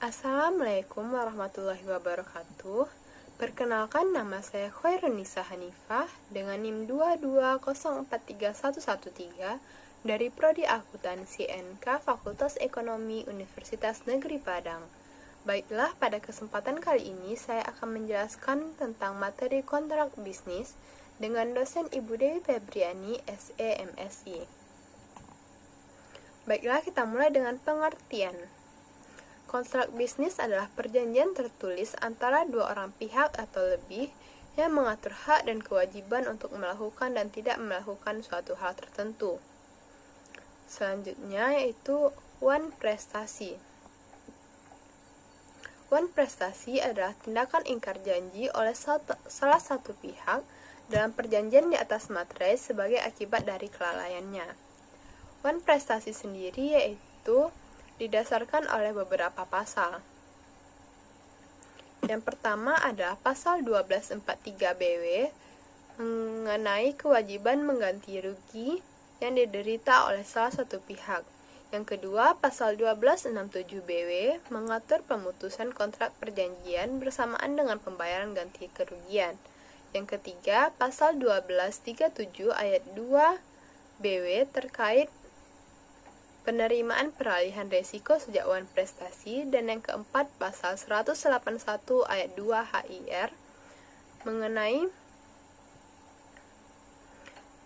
Assalamualaikum warahmatullahi wabarakatuh. Perkenalkan, nama saya Khairunisa Hanifah dengan NIM 220431113 dari Prodi Akuntansi NK Fakultas Ekonomi Universitas Negeri Padang. Baiklah, pada kesempatan kali ini saya akan menjelaskan tentang materi kontrak bisnis dengan dosen Ibu Dewi Febriani, SE MSI. Baiklah, kita mulai dengan pengertian. Kontrak bisnis adalah perjanjian tertulis antara dua orang pihak atau lebih yang mengatur hak dan kewajiban untuk melakukan dan tidak melakukan suatu hal tertentu. Selanjutnya yaitu wan prestasi. Wan prestasi adalah tindakan ingkar janji oleh salah satu pihak dalam perjanjian di atas materai sebagai akibat dari kelalaiannya. Wan prestasi sendiri yaitu didasarkan oleh beberapa pasal. Yang pertama adalah pasal 1243 BW mengenai kewajiban mengganti rugi yang diderita oleh salah satu pihak. Yang kedua, pasal 1267 BW mengatur pemutusan kontrak perjanjian bersamaan dengan pembayaran ganti kerugian. Yang ketiga, pasal 1237 ayat 2 BW terkait penerimaan peralihan risiko sejak wan prestasi, dan yang keempat pasal 181 ayat 2 HIR mengenai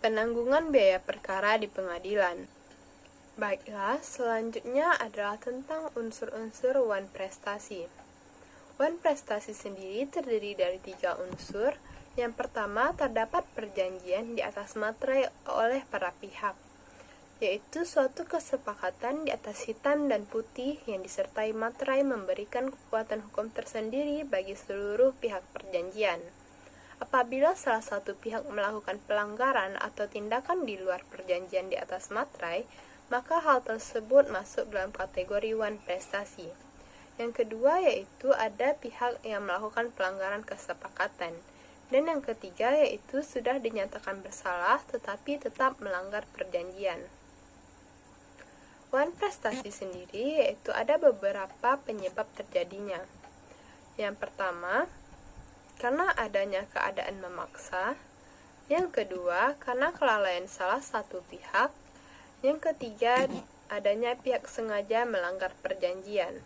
penanggungan biaya perkara di pengadilan. Baiklah, selanjutnya adalah tentang unsur-unsur wan prestasi. Wan prestasi sendiri terdiri dari 3 unsur. Yang pertama, terdapat perjanjian di atas materai oleh para pihak, yaitu suatu kesepakatan di atas hitam dan putih yang disertai materai memberikan kekuatan hukum tersendiri bagi seluruh pihak perjanjian. Apabila salah satu pihak melakukan pelanggaran atau tindakan di luar perjanjian di atas materai, maka hal tersebut masuk dalam kategori wan prestasi. Yang kedua yaitu ada pihak yang melakukan pelanggaran kesepakatan. Dan yang ketiga yaitu sudah dinyatakan bersalah tetapi tetap melanggar perjanjian. Wan prestasi sendiri yaitu ada beberapa penyebab terjadinya. Yang pertama, karena adanya keadaan memaksa. Yang kedua, karena kelalaian salah satu pihak. Yang ketiga, adanya pihak sengaja melanggar perjanjian.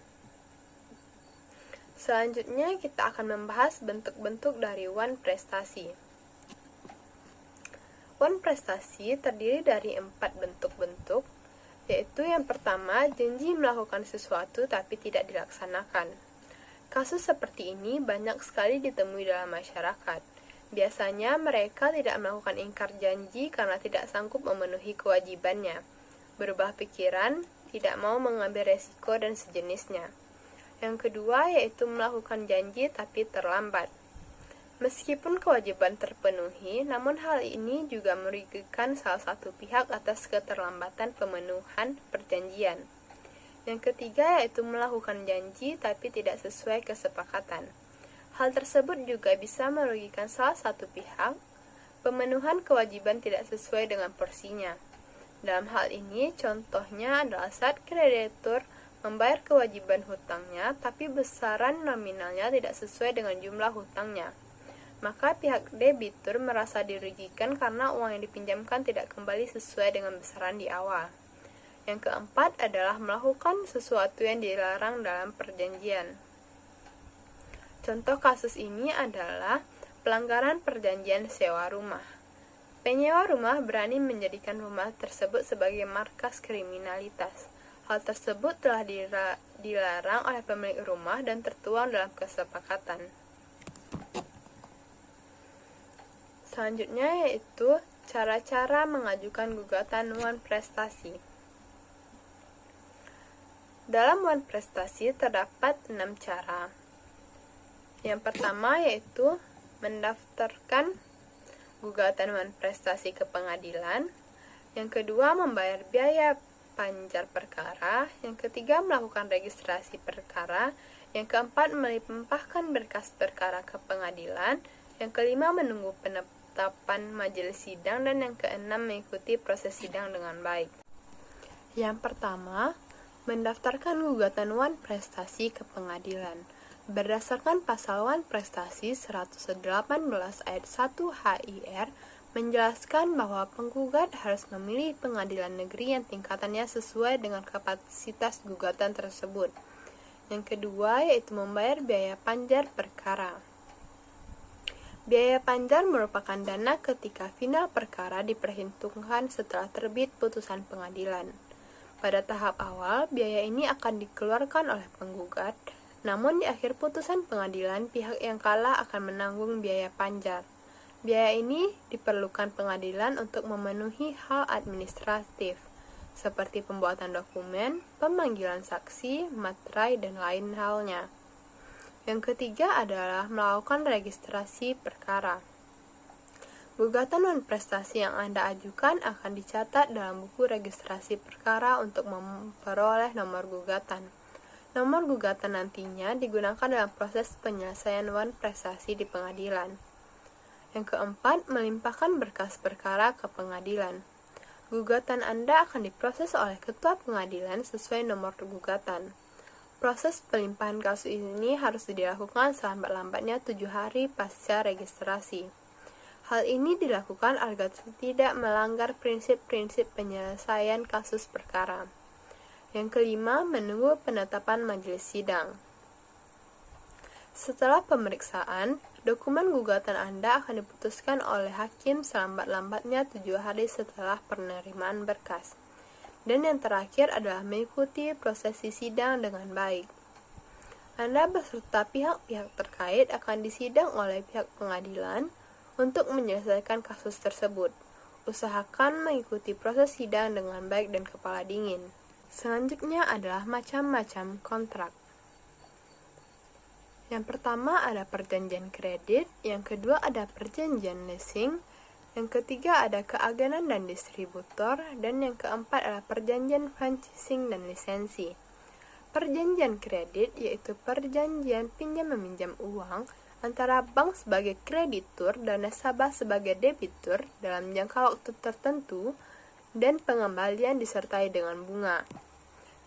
Selanjutnya, kita akan membahas bentuk-bentuk dari wan prestasi. Wan prestasi terdiri dari 4 bentuk-bentuk, yaitu yang pertama, janji melakukan sesuatu tapi tidak dilaksanakan. Kasus seperti ini banyak sekali ditemui dalam masyarakat. Biasanya mereka tidak melakukan ingkar janji karena tidak sanggup memenuhi kewajibannya, berubah pikiran, tidak mau mengambil resiko dan sejenisnya. Yang kedua yaitu melakukan janji tapi terlambat. Meskipun kewajiban terpenuhi, namun hal ini juga merugikan salah satu pihak atas keterlambatan pemenuhan perjanjian. Yang ketiga yaitu melakukan janji tapi tidak sesuai kesepakatan. Hal tersebut juga bisa merugikan salah satu pihak, pemenuhan kewajiban tidak sesuai dengan porsinya. Dalam hal ini, contohnya adalah saat kreditur membayar kewajiban hutangnya tapi besaran nominalnya tidak sesuai dengan jumlah hutangnya. Maka pihak debitur merasa dirugikan karena uang yang dipinjamkan tidak kembali sesuai dengan besaran di awal. Yang keempat adalah melakukan sesuatu yang dilarang dalam perjanjian. Contoh kasus ini adalah pelanggaran perjanjian sewa rumah. Penyewa rumah berani menjadikan rumah tersebut sebagai markas kriminalitas. Hal tersebut telah dilarang oleh pemilik rumah dan tertuang dalam kesepakatan. Selanjutnya yaitu cara-cara mengajukan gugatan wan prestasi. Dalam wan prestasi terdapat 6 cara. Yang pertama yaitu mendaftarkan gugatan wan prestasi ke pengadilan. Yang kedua membayar biaya panjar perkara. Yang ketiga melakukan registrasi perkara. Yang keempat melimpahkan berkas perkara ke pengadilan. Yang kelima menunggu penetapan majelis sidang, dan yang keenam mengikuti proses sidang dengan baik. Yang pertama, Mendaftarkan gugatan wan prestasi ke pengadilan. Berdasarkan pasal wan prestasi 118 ayat 1 HIR menjelaskan bahwa penggugat harus memilih pengadilan negeri yang tingkatannya sesuai dengan kapasitas gugatan tersebut. Yang kedua yaitu membayar biaya panjar perkara. Biaya panjar merupakan dana ketika final perkara diperhitungkan setelah terbit putusan pengadilan. Pada tahap awal, biaya ini akan dikeluarkan oleh penggugat, namun di akhir putusan pengadilan, pihak yang kalah akan menanggung biaya panjar. Biaya ini diperlukan pengadilan untuk memenuhi hal administratif, seperti pembuatan dokumen, pemanggilan saksi, materai, dan lain halnya. Yang ketiga adalah melakukan registrasi perkara. Gugatan non prestasi yang Anda ajukan akan dicatat dalam buku registrasi perkara untuk memperoleh nomor gugatan. Nomor gugatan nantinya digunakan dalam proses penyelesaian non prestasi di pengadilan. Yang keempat, melimpahkan berkas perkara ke pengadilan. Gugatan Anda akan diproses oleh ketua pengadilan sesuai nomor gugatan. Proses pelimpahan kasus ini harus dilakukan selambat-lambatnya 7 hari pasca registrasi. Hal ini dilakukan agar tidak melanggar prinsip-prinsip penyelesaian kasus perkara. Yang kelima, menunggu penetapan majelis sidang. Setelah pemeriksaan, dokumen gugatan Anda akan diputuskan oleh hakim selambat-lambatnya 7 hari setelah penerimaan berkas. Dan yang terakhir adalah mengikuti prosesi sidang dengan baik. Anda beserta pihak-pihak terkait akan disidang oleh pihak pengadilan untuk menyelesaikan kasus tersebut. Usahakan mengikuti proses sidang dengan baik dan kepala dingin. Selanjutnya adalah macam-macam kontrak. Yang pertama ada perjanjian kredit, yang kedua ada perjanjian leasing, yang ketiga ada keagenan dan distributor, dan yang keempat adalah perjanjian franchising dan lisensi. Perjanjian kredit yaitu perjanjian pinjam-meminjam uang antara bank sebagai kreditur dan nasabah sebagai debitur dalam jangka waktu tertentu dan pengembalian disertai dengan bunga.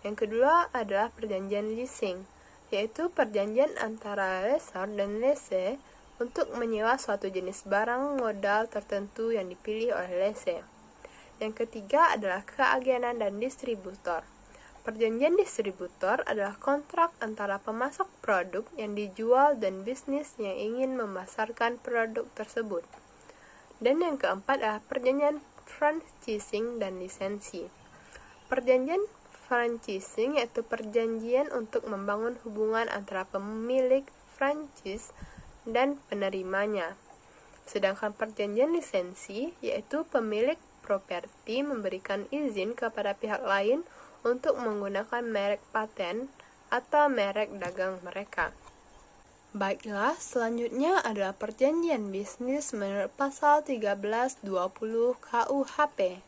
Yang kedua adalah perjanjian leasing, yaitu perjanjian antara lessor dan lessee untuk menyewa suatu jenis barang modal tertentu yang dipilih oleh lessee. Yang ketiga adalah keagenan dan distributor. Perjanjian distributor adalah kontrak antara pemasok produk yang dijual dan bisnis yang ingin memasarkan produk tersebut. Dan yang keempat adalah perjanjian franchising dan lisensi. Perjanjian franchising yaitu perjanjian untuk membangun hubungan antara pemilik franchise dan penerimanya. Sedangkan perjanjian lisensi yaitu pemilik properti memberikan izin kepada pihak lain untuk menggunakan merek paten atau merek dagang mereka. Baiklah, selanjutnya adalah perjanjian bisnis menurut pasal 1320 KUHP.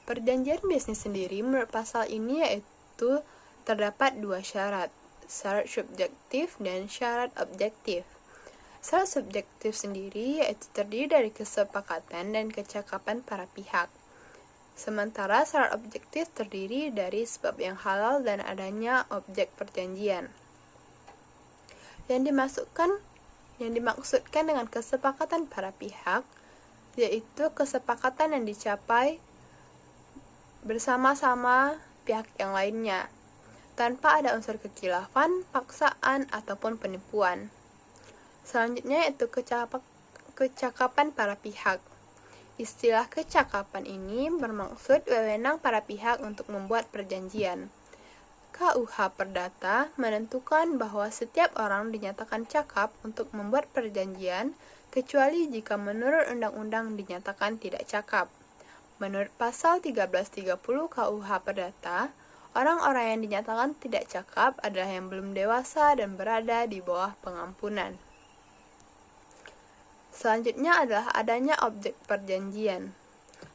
Perjanjian bisnis sendiri menurut pasal ini yaitu terdapat 2 syarat, syarat subjektif dan syarat objektif. Syarat subjektif sendiri yaitu terdiri dari kesepakatan dan kecakapan para pihak. Sementara syarat objektif terdiri dari sebab yang halal dan adanya objek perjanjian. Yang dimaksudkan dengan kesepakatan para pihak yaitu kesepakatan yang dicapai bersama-sama pihak yang lainnya tanpa ada unsur kekhilafan, paksaan, ataupun penipuan. Selanjutnya yaitu kecakapan para pihak. Istilah kecakapan ini bermaksud wewenang para pihak untuk membuat perjanjian. KUH Perdata menentukan bahwa setiap orang dinyatakan cakap untuk membuat perjanjian kecuali jika menurut undang-undang dinyatakan tidak cakap. Menurut pasal 1330 KUH Perdata, orang-orang yang dinyatakan tidak cakap adalah yang belum dewasa dan berada di bawah pengampunan. Selanjutnya adalah adanya objek perjanjian.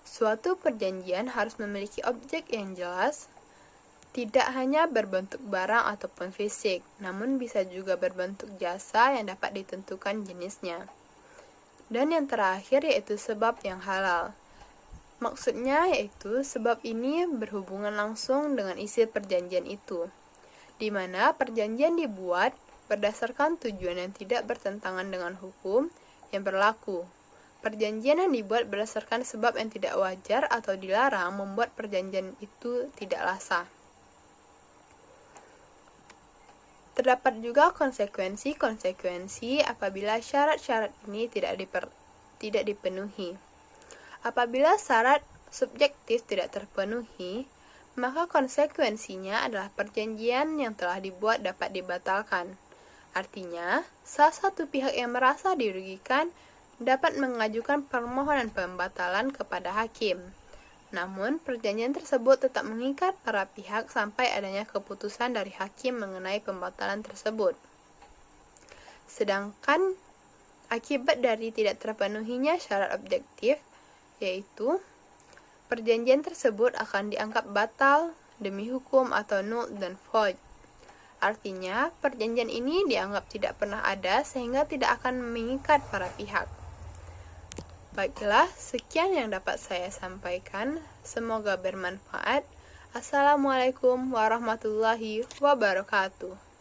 Suatu perjanjian harus memiliki objek yang jelas, tidak hanya berbentuk barang ataupun fisik, namun bisa juga berbentuk jasa yang dapat ditentukan jenisnya. Dan yang terakhir yaitu sebab yang halal. Maksudnya yaitu sebab ini berhubungan langsung dengan isi perjanjian itu, di mana perjanjian dibuat berdasarkan tujuan yang tidak bertentangan dengan hukum yang berlaku. Perjanjian yang dibuat berdasarkan sebab yang tidak wajar atau dilarang membuat perjanjian itu tidak sah. Terdapat juga konsekuensi-konsekuensi apabila syarat-syarat ini tidak dipenuhi. Apabila syarat subjektif tidak terpenuhi, maka konsekuensinya adalah perjanjian yang telah dibuat dapat dibatalkan. Artinya, salah satu pihak yang merasa dirugikan dapat mengajukan permohonan pembatalan kepada hakim. Namun, perjanjian tersebut tetap mengikat para pihak sampai adanya keputusan dari hakim mengenai pembatalan tersebut. Sedangkan, akibat dari tidak terpenuhinya syarat objektif, yaitu perjanjian tersebut akan dianggap batal demi hukum atau null dan void. Artinya, perjanjian ini dianggap tidak pernah ada sehingga tidak akan mengikat para pihak. Baiklah, sekian yang dapat saya sampaikan. Semoga bermanfaat. Assalamualaikum warahmatullahi wabarakatuh.